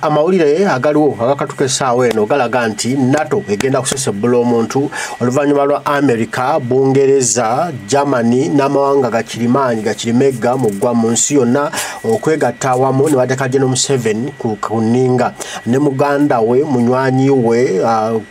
amawulire agaliwo agakatuka essaawa eno galaga nti NATO egenda kusesebbula omuntu oluvannyuma lwa America, Bungereza, Germany n'amawanga gakirimaanyi gakirimegga muggwa mu nsi yonna okwegatta awamu ne bateeka General Museveni ku nninga ne muganda we munywanyi we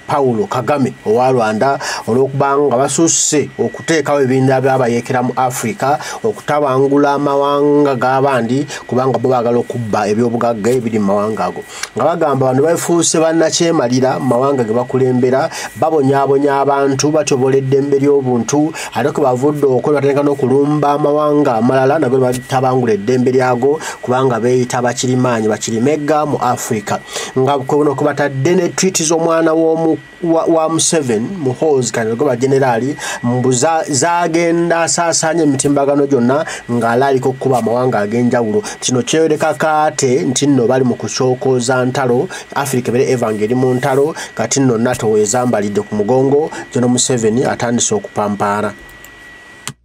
Paulo Kagame owa Rwanda olw'okubanga basusse okuteekawo ebinda by'abayeekera mu Africa okutabangula amawanga g'abandi kubanga bo baagala okubba ebyobugagga ebiri mu mawanga ago nga bagamba bano bafuuse bannakyemalira mawanga ge bakulembera babonyaabonya abantu batyobola eddembe ly'obuntu ate ko bavudde okola batandika n'okulumba amawanga amalala nago batabangula eddembe lyago kubanga beeyita bakirimaanyi bakirimegga mu Africa nga kuno kubatadde ne tweet z'omwana wa Museveni Muhoozi Kainerugaba ba generali mbuza zagenda saasaanya emitimbagano gyonna ng'alaaliko okuba amawanga ag'enjawulo kino kyereka kaate nti nno bali mu kusookoza ntalo Africa bere evangeli mu ntalo kati nno NATO wezambalidde ku mugongo General Museveni atandise okupampaara.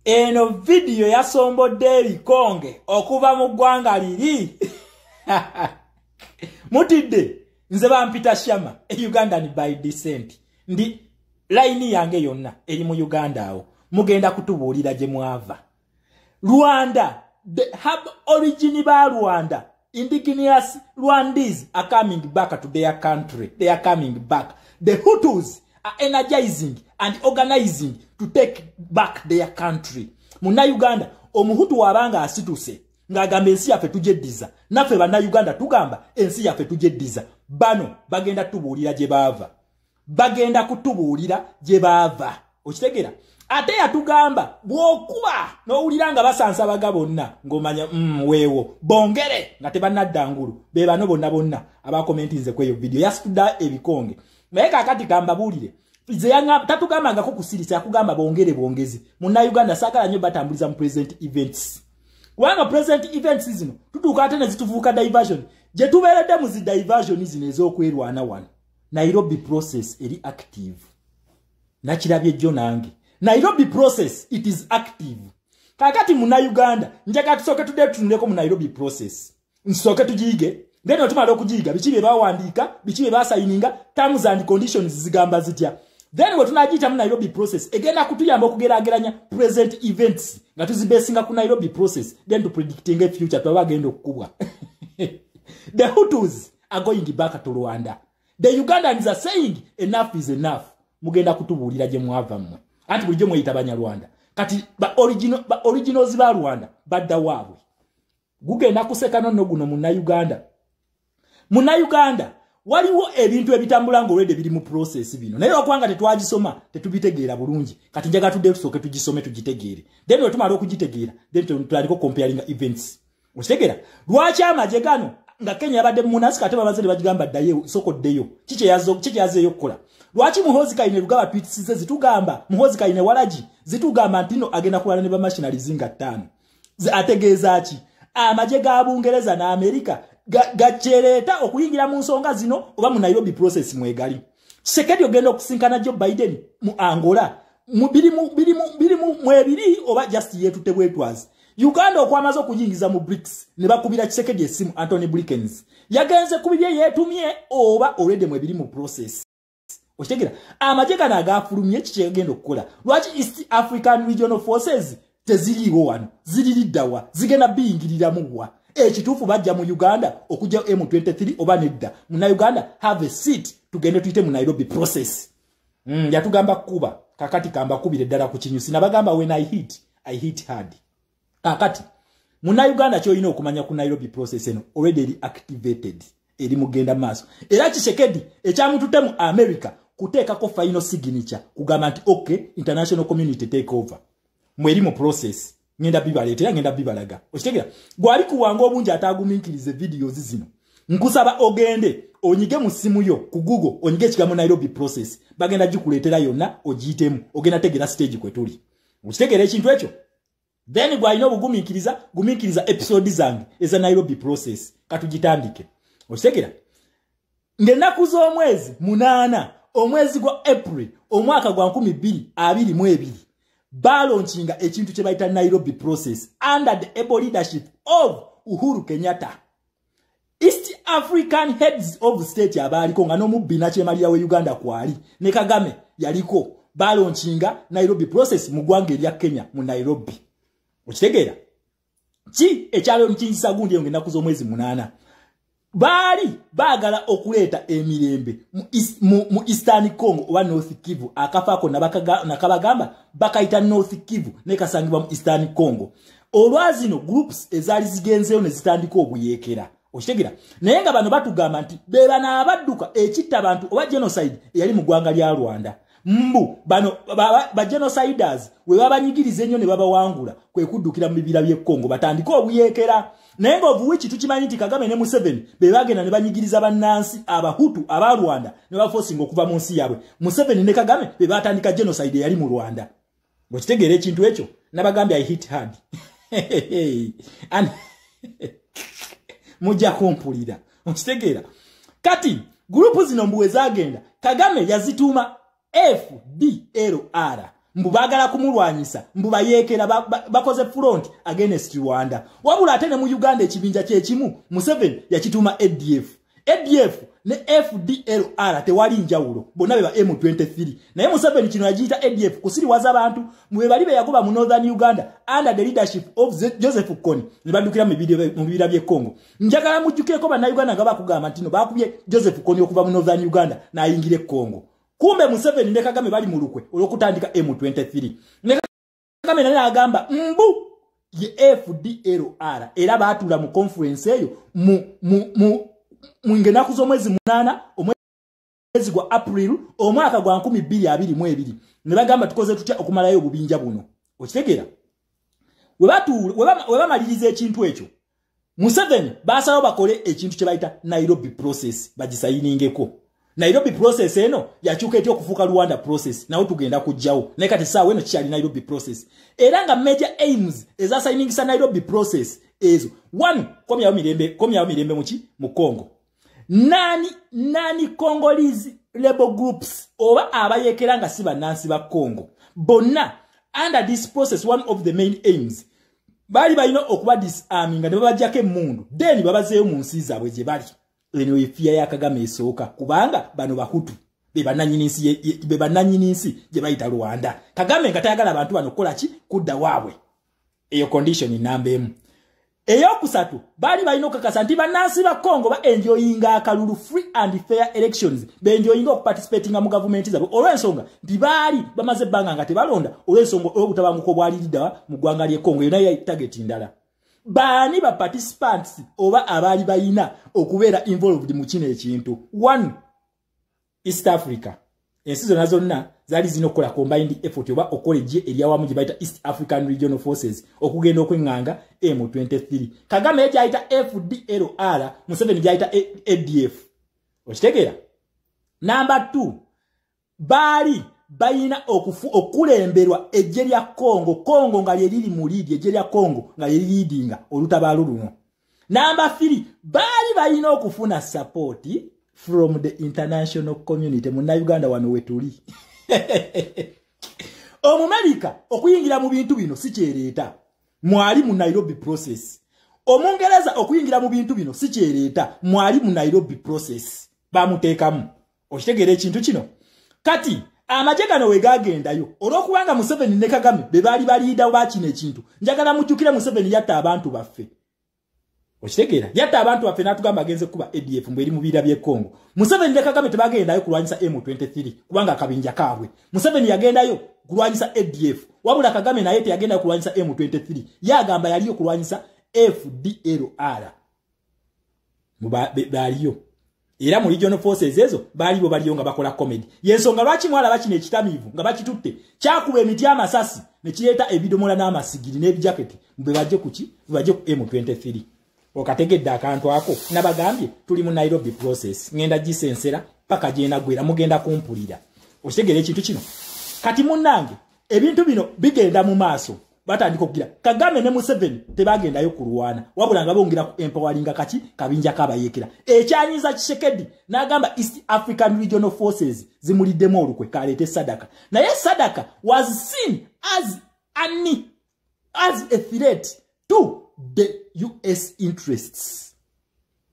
Eno video yasombodde ebikonge okuva mu ggwanga liri mutidde nze bampita Shama Ugandan by descent ndi line yange yonna eri mu Uganda awo mugenda kutubuulira gye mwava. Rwanda, the hub origin ba Rwanda, indigenous Rwandese are coming back to their country. They are coming back. The Hutus are energizing and organizing to take back their country. Muna Uganda, omuhutu wabanga asituse. Ngagamba ensi yaffe tujeddiza. Naffe bana Uganda tugamba ensi yaffe tujeddiza. Bano bagenda tubuulira gye baava. Bagenda kutubuulira gye baava. Okitegera? Ate yatugamba bwokuba n'owuliranga basansa baga bonna ng'omanya weewo bongere nga tebanaddangulu be bano bonna abakomentinze kweyo video yasitudda ebikonge naye kaakati gamba buulire ze tatugambangako kusirisa yakugamba bongezi munna Uganda saagala nnyo batambuliza mu present events kubanga present events zino tutuuka ate ne zituvuuka diversion gye tubeeredde mu zi diversion zino ez'okwerwana wano Nairobi process eri active nakirabye jjo nange Nairobi process, it is active. Kakati muna Uganda, njaka tusoke tudetundeko mu Nairobi process. Nsoke tujige, then otumala okujiga, bichibe bawandika, bichibe basayininga, terms and conditions zigamba zitya. Then wetunajita mu Nairobi process, egenda kutuyamba okugerageranya present events, nga tuzibesinga ku Nairobi process, then to predicting a future twabagenda okubwa. The Hutus are going back to Rwanda. The Ugandans are saying enough is enough. Mugenda kutubuulira gye mwava mmwe. Anti bulijjo mweyita Banyarwanda. Kati originals ba Rwanda badda waabwe. Gugenda kuseka nno guno munna Uganda. Munna Uganda waliwo ebintu ebitambula ng'olwedde biri mu process bino. Naye okwanga tetwagisoma tetubitegeera bulungi. Kati njaga tudde tusooke tugisome tugitegeere. Then wetumala okugitegeera. Then tulaliko comparing events. Okitegera? Lwaki amaje gano nga Kenya yabadde munasi kate babaze ne bagigamba ddayo soko ddeyo. Kiki yazeeyo okukola. Lwaki Muhoozi Kainerugaba tweets zitugamba Muhoozi Kaine walaji zitugamba ntino agenda kulwana ne ba machineries nga 5 ategeeza ki amaje ga Bungereza na Amerika gachereta okuyingira mu nsonga zino oba mu Nairobi process mwegali Tshisekedi ogenda okusinkana Joe Biden mu Angola mu mwebiri oba just yetu tebwetwazi Uganda okwamaze okuyingiza mu BRICS ne bakubira Tshisekedi esimu Anthony Blinken yagenze kubibye yetumye oba already mwebiri mu process. Okitegera amajega nagafulumye kikigenda okukola lwaki East African Regional Forces teziriiwo wano ziririddawa zigenda biyingirira muwa ekituufu bajja mu Uganda okujja M23 oba nedda muna Uganda have a seat tugende tuyite mu Nairobi process yatugamba kuba kakati kamba kubire ddala ku kinyusi nabagamba when I hit hard kakati muna Uganda kyoyina okumanya ku Nairobi process eno already activated eri mugenda maaso era Tshisekedi ekyamutute mu America kuteekako final signature kugamba nti okay international community take over mweri mu process ngenda bibaleetera ngenda bibalaga okitegera gwali kuwanga obungi ataguminkirize videos zino nkusaba ogende onyige mu simu yo ku Google onyige ekigambo Nairobi process bagenda gikuleetera yonna ogiyitemu ogenda tegera stage kwetuli okitegera ekintu ekyo then gwalina guminkiriza episode zange eza Nairobi process katugitandike okitegera ng'ennaku z'omwezi 8 omwezi gwa April omwaka gwa 2022 balonchinga ekintu kye bayita Nairobi process under the able leadership of Uhuru Kenyatta African heads of state abaliko nga n'omubbi Nakyemaliya we Uganda kwali ne Kagame yaliko balonchinga Nairobi process mu ggwanga erya Kenya mu Nairobi. Okitegeera ki ekyalo nkinyisa gundi ngenda kuzo mwezi 8 bali bagala okuleta emirembe mu Eastern Congo oba North Kivu akafako nakabagamba bakaita North Kivu ne kasangibwa mu Eastern Congo. Olwazino groups ezali zigenzeyo ne zitandika obuyekera. Okitegeera naye nga bano batugamba nti beba n'abadduka ekitta abantu oba genocide eyali mu ggwanga lya Rwanda. Mbu bano ba genociders we babanyigirize nnyo ne babawangula kwe kuddukira mu bibira bye Kongo batandika obuyekera. Naye nga obuwichi tukimanyi nti Kagame ne Museveni be bagenda ne banyigiriza bannansi abahutu aba Rwanda ne baforcing okuva mu nsi yabwe. Museveni ne Kagame be batandika genocide yali mu Rwanda. Okitegeera ekintu ekyo nabagambye I hit hard. And mujja kumpulira. Okitegeera kati group zino mbuwe zagenda Kagame yazituma FDLR mbu bagala kumulwanyisa mbu bayekera bakoze front against Rwanda. Wabula ate ne mu Uganda ekibinja kyekimu Museveni yakituma ADF ne FDLR tewali njawulo bonna be ba M23 naye Museveni kino yajiita ADF kusiriwaza abantu mwe bali be yagoba mu Northern Uganda under the leadership of Joseph Kony ne bandukira mu bibira bye Congo. Njagala mujjukeko ba Uganda nga bakugamba ntino bakubye Joseph Kony okuva mu Northern Uganda na ayingire Congo. Kumbe Museveni ne Kagame bali mu lukwe olwokutandika M23 ne Kagame naye agamba mbu ye FDLR era baatula mu conference eyo mu ngenaku z'omwezi 8 omwezi gwa April omwaka gwa 2022 ne bagamba tukoze tutya okumalayo obubinja buno. Okitegeera we bamaliriza ekintu ekyo Museveni basalawo bakole ekintu kye bayita Nairobi process bagisayiningeko. Nairobi process eno yakyuka etyo okufuuka Rwanda process nawo tugenda kujjawo naye kati saawa eno kikyali Nairobi process era nga major aims ezasayiningisa Nairobi process ezo 1 komyawo mirembe mu Congo. Nani Congolese labor groups oba abayekera nga si bannansi ba Congo bonna under this process one of the main aims bali balina okuba disarming ne babajjako emmundu then babazeeyo mu nsi zaabwe gye bali. Eno efia ya Kagame esooka kubanga bano bahutu be bannannyini nsi gye bayita Rwanda. Kagame nga tayagala abantu bano kola ki kudda waabwe. Eyo condition number 1. Eyokusatu bali balina okukakasa nti bannansi ba Congo ba enjoyinga akalulu free and fair elections be enjoyinga okuparticipating mu government zaabwe olw'ensonga nti baali bamaze ebbanga nga tebalonda olw'ensonga olw'obutabanguko bwali lidda mu ggwanga ly'e Congo yonna ya target ndala. Bani ba participants oba abali bayina okubeera involved mu kino ekintu. 1 East Africa ensi zonna zali zino kola combined effort oba okoleje eriawamu gye bayita East African Regional Forces okugenda okwenganga M23. Kagame yaita FDLR Museveni yaita ADF. Okitegeera number 2 bali bayina okulemberwa ejje lya Congo nga liri mu lead ejje lya Congo nga liri leadinga olutabaalo luno. Number 3 bali bayina okufuna support from the international community mu Uganda wano wetuli. Omumerika okuyingira mu bintu bino si kyereeta mwali mu Nairobi process. Omungereza okuyingira mu bintu bino si kyereeta mwali mu Nairobi process bamuteekamu. Okitegeera ekintu kino kati amaje gano we gagendayo olw'okubanga Museveni ne Kagame be bali baliida bakino ekintu njagala mujjukire Museveni yatta abantu baffe. Okitegeera yatta abantu baffe n'atugamba agenze kuba ADF mbweri mu bibira bye Congo. Museveni ne Kagame tebagendayo kulwanyisa M23 kubanga akabinja kaabwe. Museveni yagendayo kulwanyisa ADF wabula Kagame naye yagendayo kulwanyisa M23 yagamba yaliyo kulwanyisa FDLR baliyo. Era mu regional forces ezo balibo baliyo nga bakola comedy. Yensonga lwaki mwala bakine ekitamivu nga bakitutte kyakuba emiti amasasi ne kireeta ebidomola n'amasigiri n'ebijaketi mbe bajje kuki bajje ku M23. Okategedde akantu ako nabagambye tuli mu Nairobi process ngenda gisensera paka jena gwera mugenda kumpulira. Okitegere ekintu kino kati munnange ebintu bino bigenda mu maaso batandika okugira Kagame ne Museveni tebagendayo kulwana wabula nga bongera ku empoweringa kati kabinja kabayekera ekyanyiza Tshisekedi n'agamba East African Regional Forces zimuliddemu olukwe kaleete Sadaka naye Sadaka was seen as a threat to the US interests.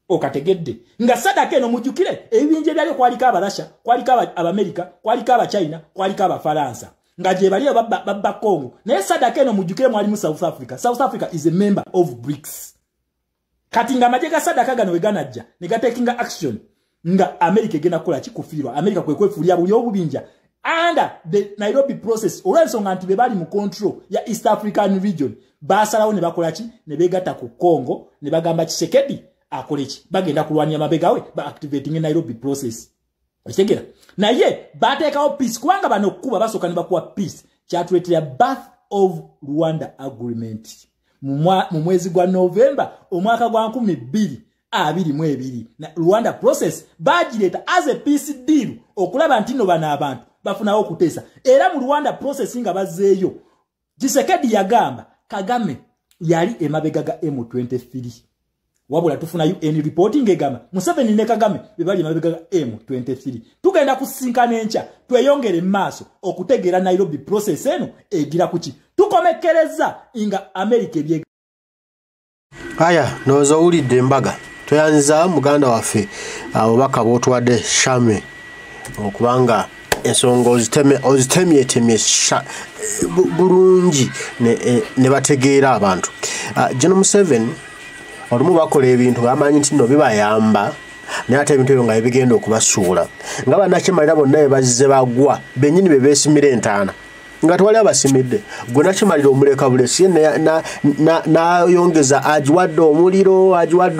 okategedde nga Sadaka eno mujjukire ebibinja byali kwaliko Abarasha kwaliko Abamerika kwaliko Abachina kwaliko Abafaransa nga je bali babba Congo naye Sadaka eno mujjukire mwali mu South Africa is a member of BRICS kati nga amajega Sadaka gano weganajja ne gatekinga action nga America egenda kukola kikufirwa America kwe kwefulia buli obubinja under the Nairobi process olwensonga nti bebali mu control ya East African region basalawo ne bakola ki ne begata ku Congo ne bagamba Tshisekedi akoleki bagenda kulwanya mabegawe ba activating Nairobi process okitegera naye bateekawo peace kubanga bano kuba basoka ne bakuwa peace kyatuletera birth of Rwanda agreement mu mwezi gwa November omwaka gwa 2022 na Rwanda process bagireta as a peace deal okulaba ntino bana abantu bafunawo okutesa era mu Rwanda process nga bazeeyo Tshisekedi yagamba Kagame yali emabegaga M23 wabula tufuna UN reporting egama Museveni ne Kagame bebali mabegaga M23 tugenda kusinkana encha tweyongere maaso okutegera Nairobi process eno egira kuki tukomekereza inga America ebye aya nozo ulidde embaga toyanza muganda waffe obaka botwadde Shame okubanga ensonga ozitemye bulungi ne bategeera abantu General Museveni olumu bakola ebintu bamanyi nti no bibayamba naye ate ebintu ebyo nga bigenda okubasuula nga bannakimalira bonna bazze bagwa bennyini be beesimira entaana nga twali abasimidde gwe nakimalira omuleka bulesi n'ayongeza agiwadde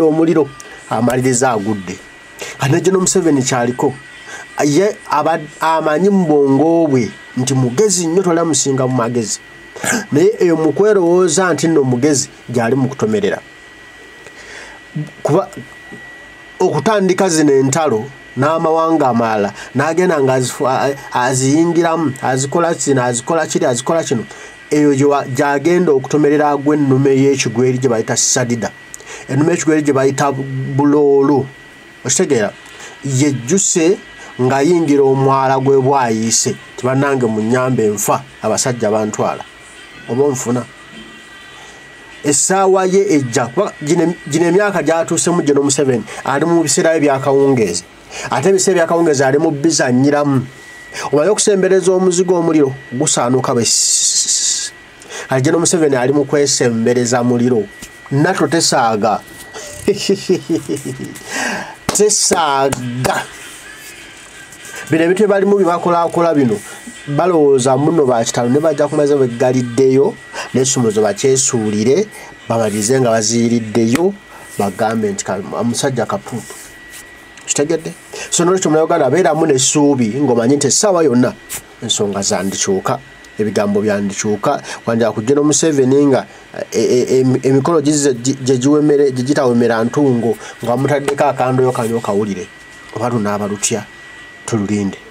omuliro amaliriza agudde kati General Museveni kyaliko ye amanyi mu bwongo bwe nti mugezi nnyo tola musinga mu magezi naye eyo mukwerowooza nti nno mugezi gyali mu kutomerera kuba okutandika zino entalo n'amawanga amalala n'agenda nga aziyingiramu azikola kino eyo gyagenda okutomerera gw'ennume y'ekigweri gye bayita Sadida ennume y'ekigweri gye bayita Buloolo okitegeera yejjuse ng'ayingira omwala gwe bwayise tibannange mu nnyamba enfa abasajja bantwala oba onfuna essaawa ye ejja gino emyaka gyatuusemu General Museveni ali mu biseera bye byakawungeezi ate ebiseera byakawungeezi ali mu bizannyiramu omaze okusembereza omuzigo omuliro gusaanuka bwe ali General Museveni ali mu kwesembereza muliro natto tesaaga tesaaga bino ebintu ebalimu byebakolaakola bino balowooza muno bakitalo ne bajja kumaze beggaliddeyo n'essumuzo bakyesuulire bamalirize nga baziiriddeyo bagambe nti omusajja kapuutu kitegedde so nolwekyo munauganda abeeramu n'essuubi ng'omanyi nti essaawa yonna ensonga zandikyuka ebigambo byandikyuka wanjala ku General Museveni nga emikolo gye gitawemera ntungo nga mutaddeko akandoyo kanyo kawulire oba lunaaba lutya tululinde